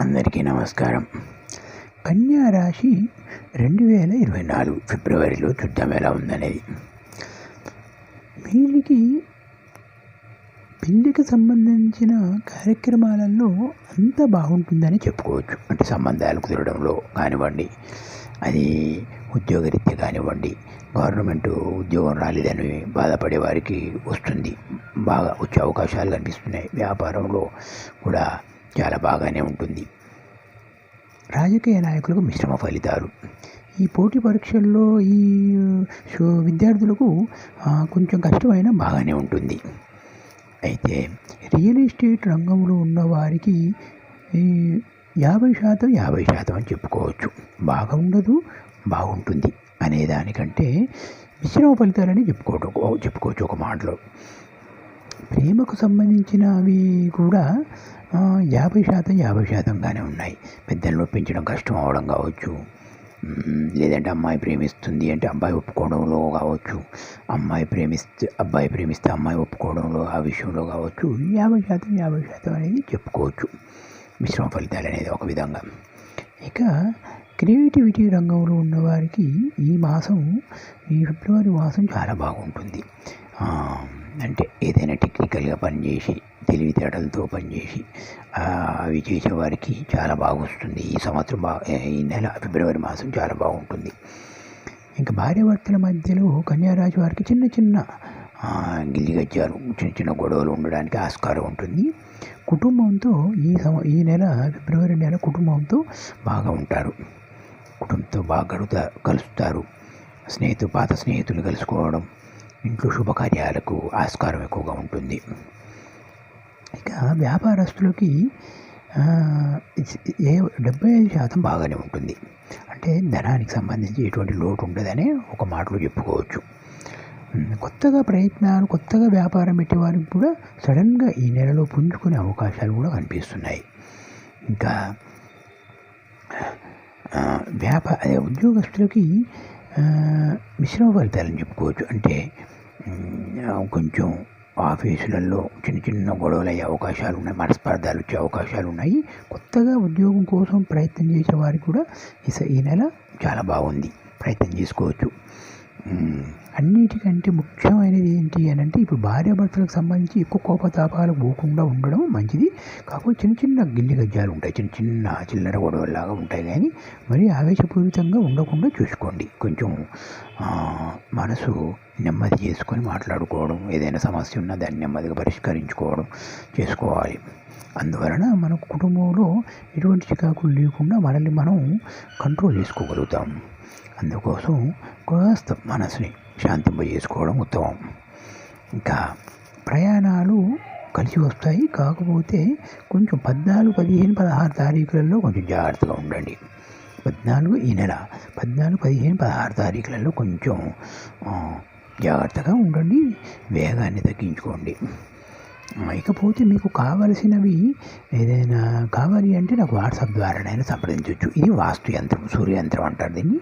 అందరికీ నమస్కారం. కన్యా రాశి 2024 ఫిబ్రవరిలో చూద్దాం ఎలా ఉందనేది. వీళ్ళకి పెళ్ళికి సంబంధించిన కార్యక్రమాలలో అంతా బాగుంటుందని చెప్పుకోవచ్చు. అంటే సంబంధాలు కుదరడంలో కానివ్వండి, అది ఉద్యోగరీత్యా కానివ్వండి, గవర్నమెంట్ ఉద్యోగం రాలేదని బాధపడే వారికి వస్తుంది, బాగా వచ్చే అవకాశాలు కనిపిస్తున్నాయి. వ్యాపారంలో కూడా చాలా బాగానే ఉంటుంది. రాజకీయ నాయకులకు మిశ్రమ ఫలితాలు. ఈ పోటీ పరీక్షల్లో ఈ విద్యార్థులకు కొంచెం కష్టమైన బాగానే ఉంటుంది. అయితే రియల్ ఎస్టేట్ రంగంలో ఉన్న వారికి 50% అని చెప్పుకోవచ్చు. బాగా ఉండదు, బాగుంటుంది అనేదానికంటే మిశ్రమ ఫలితాలని చెప్పుకోవచ్చు ఒక మాటలో. ప్రేమకు సంబంధించినవి కూడా 50%గానే ఉన్నాయి. పెద్దలను ఒప్పించడం కష్టం అవడం కావచ్చు, లేదంటే అమ్మాయి ప్రేమిస్తుంది అంటే అబ్బాయి ఒప్పుకోవడంలో కావచ్చు, అబ్బాయి ప్రేమిస్తే అమ్మాయి ఒప్పుకోవడంలో ఆ విషయంలో కావచ్చు. 50% అనేది చెప్పుకోవచ్చు మిశ్రమ ఫలితాలు అనేది ఒక విధంగా. ఇక క్రియేటివిటీ రంగంలో ఉన్నవారికి ఈ ఫిబ్రవరి మాసం చాలా బాగుంటుంది. అంటే ఏదైనా టెక్నికల్గా పనిచేసి, తెలివితేటలతో పనిచేసి అవి చేసేవారికి చాలా బాగా వస్తుంది. ఈ సంవత్సరం ఈ నెల ఫిబ్రవరి మాసం చాలా బాగుంటుంది. ఇంకా భార్యాభర్తల మధ్యలో కన్యారాశి వారికి చిన్న చిన్న గిల్లిగజ్జాలు, చిన్న గొడవలు ఉండడానికి ఆస్కారం ఉంటుంది. కుటుంబంతో ఈ నెల ఫిబ్రవరి నెల కుటుంబంతో బాగా ఉంటారు. కుటుంబంతో బాగా కలుస్తారు. పాత స్నేహితులు కలుసుకోవడం, ఇంట్లో శుభకార్యాలకు ఆస్కారం ఎక్కువగా ఉంటుంది. ఇక వ్యాపారస్తులకి 75% బాగానే ఉంటుంది. అంటే ధనానికి సంబంధించి ఎటువంటి లోటు ఉండదనే ఒక మాటలో చెప్పుకోవచ్చు. కొత్తగా వ్యాపారం పెట్టేవారికి కూడా సడన్గా ఈ నెలలో పుంజుకునే అవకాశాలు కూడా కనిపిస్తున్నాయి. ఇంకా ఉద్యోగస్తులకి మిశ్రమ ఫలితాలని చెప్పుకోవచ్చు. అంటే కొంచెం ఆఫీసులలో చిన్న గొడవలు అయ్యే అవకాశాలు ఉన్నాయి, మనస్పర్ధాలు వచ్చే అవకాశాలు ఉన్నాయి. కొత్తగా ఉద్యోగం కోసం ప్రయత్నం చేసే వారికి కూడా ఈ నెల చాలా బాగుంది, ప్రయత్నం చేసుకోవచ్చు. అన్నిటికంటే ముఖ్యమైనది ఏంటి అని అంటే, ఇప్పుడు భార్యాభర్తలకు సంబంధించి ఎక్కువ కోపతాపాలు పోకుండా ఉండడం మంచిది. కాకపోతే చిన్న గిల్లి గజ్జాలు ఉంటాయి, చిల్లర గొడవల్లాగా ఉంటాయి. కానీ మరీ ఆవేశపూరితంగా ఉండకుండా చూసుకోండి. కొంచెం మనసు నెమ్మది చేసుకొని మాట్లాడుకోవడం, ఏదైనా సమస్య ఉన్నా దాన్ని నెమ్మదిగా పరిష్కరించుకోవడం చేసుకోవాలి. అందువలన మన కుటుంబంలో ఎటువంటి చికాకులు లేకుండా మనల్ని మనం కంట్రోల్ చేసుకోగలుగుతాం. అందుకోసం కాస్త మనసుని శాంతింపజేసుకోవడం ఉత్తమం. ఇంకా ప్రయాణాలు కలిసి వస్తాయి. కాకపోతే కొంచెం 14, 15, 16 తారీఖులలో కొంచెం జాగ్రత్తగా ఉండండి. ఈ నెల 14, 15, 16 తారీఖులలో కొంచెం జాగ్రత్తగా ఉండండి, వేగాన్ని తగ్గించుకోండి. ఇకపోతే మీకు కావలసినవి ఏదైనా కావాలి అంటే నాకు వాట్సాప్ ద్వారానైనా సంప్రదించవచ్చు. ఇది వాస్తు యంత్రం, సూర్యయంత్రం అంటారు దీన్ని.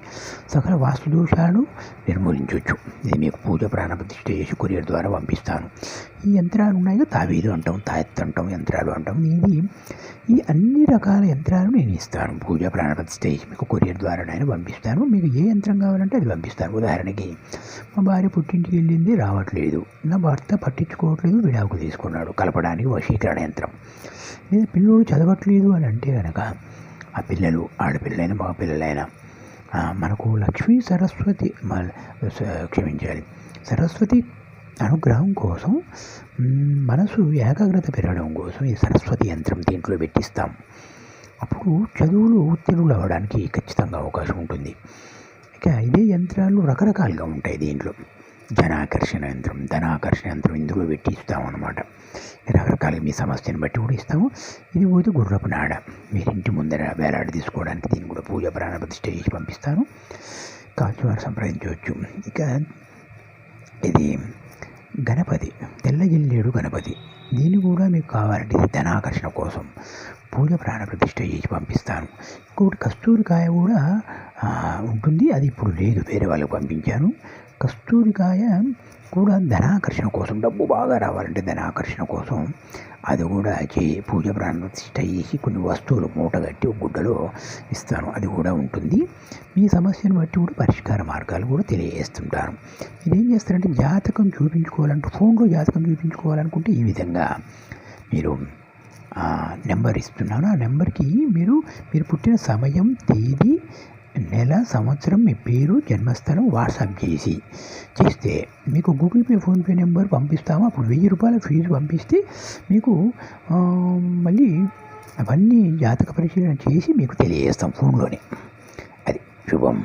సకల వాస్తు దోషాలు నిర్మూలించవచ్చు. ఇది మీకు పూజ ప్రాణప్రతిష్ఠ చేసి కొరియర్ ద్వారా పంపిస్తాను. ఈ యంత్రాలు ఉన్నాయి, తావీలు అంటాం, తాయెత్తు అంటాం, యంత్రాలు అంటాం. ఈ అన్ని రకాల యంత్రాలు నేను ఇస్తాను. పూజ ప్రాణప్రతిష్ఠ చేసి మీకు కొరియర్ ద్వారానైనా పంపిస్తాను. మీకు ఏ యంత్రం కావాలంటే అది పంపిస్తాను. ఉదాహరణకి, మా భార్య పుట్టింటికి వెళ్ళింది, రావట్లేదు, నా భర్త పట్టించుకోవట్లేదు, విడాకులు తీసుకున్నాడు, కలపడానికి వశీకరణ యంత్రం. లేదా పిల్లలు చదవట్లేదు అని అంటే కనుక, ఆ పిల్లలు ఆడపిల్లలైనా మగపిల్లలైనా మనకు లక్ష్మీ సరస్వతి అనుగ్రహం కోసం, మనసు ఏకాగ్రత పెరగడం కోసం ఈ సరస్వతి యంత్రం దీంట్లో పెట్టిస్తాం. అప్పుడు చదువులు ఉత్తీర్ణులు అవ్వడానికి ఖచ్చితంగా అవకాశం ఉంటుంది. ఇక ఇదే యంత్రాలు రకరకాలుగా ఉంటాయి. దీంట్లో ధనాకర్షణ యంత్రం ఇందులో పెట్టి ఇస్తాం అన్నమాట. రకరకాలుగా మీ సమస్యను బట్టి కూడా ఇస్తాము. ఇది పోతే గుర్రపు నాడ, మీరు ఇంటి ముందర వేలాడి తీసుకోవడానికి దీన్ని కూడా పూజ ప్రాణప్రతిష్ఠ చేసి పంపిస్తాను. కాల్చి వారు సంప్రదించవచ్చు. ఇక ఇది గణపతి, తెల్ల జిల్లేడు గణపతి. దీన్ని కూడా మీకు కావాలంటే ఇది ధనాకర్షణ కోసం పూజ ప్రాణప్రతిష్ఠ చేసి పంపిస్తాను. ఇంకొకటి కస్తూరికాయ కూడా ఉంటుంది, అది ఇప్పుడు లేదు, వేరే వాళ్ళకి పంపించాను. కస్తూరికాయ కూడా ధనాకర్షణ కోసం, డబ్బు బాగా రావాలంటే ధనాకర్షణ కోసం అది కూడా పూజ ప్రతిష్ట చేసి కొన్ని వస్తువులు మూటగట్టి ఒక గుడ్డలో ఇస్తాను. అది కూడా ఉంటుంది. మీ సమస్యను బట్టి కూడా పరిష్కార మార్గాలు కూడా తెలియజేస్తుంటాను. మీరేం చేస్తారంటే జాతకం చూపించుకోవాలంటే ఫోన్లో జాతకం చూపించుకోవాలనుకుంటే ఈ విధంగా మీరు నెంబర్ ఇస్తున్నాను. ఆ నెంబర్కి మీరు పుట్టిన సమయం, తేదీ, నెల, సంవత్సరం, మీ పేరు, జన్మస్థలం వాట్సాప్ చేస్తే మీకు గూగుల్ పే, ఫోన్పే నెంబర్ పంపిస్తాము. అప్పుడు 1000 రూపాయల ఫీజు పంపిస్తే మీకు మళ్ళీ అవన్నీ జాతక పరిశీలన చేసి మీకు తెలియజేస్తాం ఫోన్లోనే. అది శుభం.